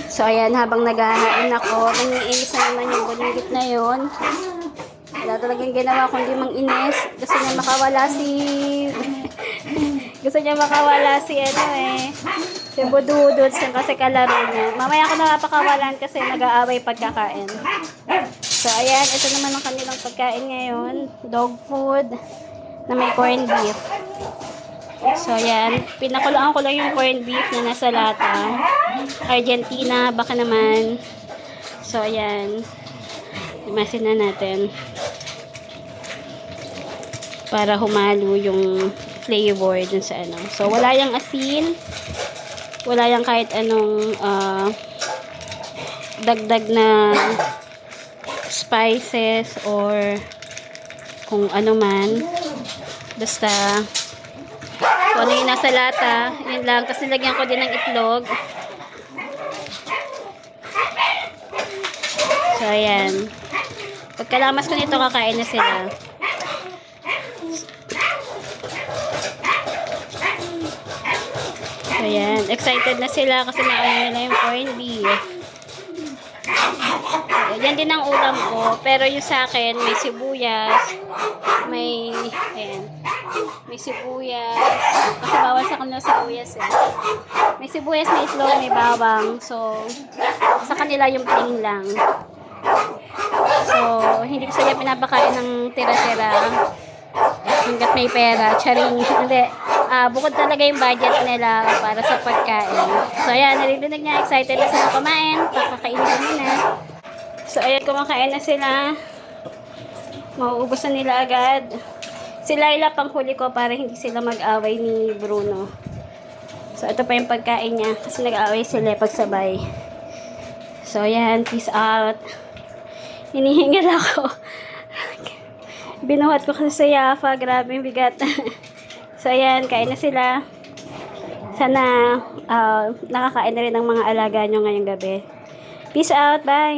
So, ayan, habang naghahain ako, nangiinis na naman yung bulinggit na yun. Wala talagang ginawa kundi mang-inis. Gusto niya makawala si... Gusto niya makawala si si Bududod kasi kalaro niya. Mamaya ko napakawalan kasi nag-aaway pagkakain. So, ayan, ito naman ang kanilang pagkain ngayon. Dog food na may corned beef. So, ayan. Pinakulaan ko lang yung corned beef na nasa lata. Argentina, baka naman. So, ayan. Imasin na natin. Para humalo yung flavor dun sa ano. So, wala yung asin. Wala yung kahit anong dagdag na spices or kung ano man. Basta kung ano yung nasa lata, yun lang. Tapos nilagyan ko din ng itlog. So, ayan. Pagkalamas ko nito, kakain na sila. So, ayan. Excited na sila kasi naamin nila yung corned beef. Yan din ang ulam ko. Pero yung sa akin, may sibuyas. May, ayan. May sibuyas. Kasi bawal sa kanila sibuyas May sibuyas, may itlog, may bawang. So, sa kanila yung plain lang. So, hindi ko sila pinapakain ng tira-tira. Hanggat may pera. Charing. Hindi. Bukod talaga yung budget nila para sa pagkain. So, ayan. Narinig niya. Excited na sila kumain. Pakakainin ko muna. So, ayan. Kumakain na sila. Mauubos na nila agad. Si Laila panghuli ko para hindi sila mag-away ni Bruno. So, ito pa yung pagkain niya. Kasi nag-away sila pagsabay. So, ayan. Peace out. Hinihingal ako. Binuhat ko kasi sa Yafa. Grabe yung bigat. So, ayan. Kain na sila. Sana nakakain na rin ang mga alaga nyo ngayong gabi. Peace out. Bye.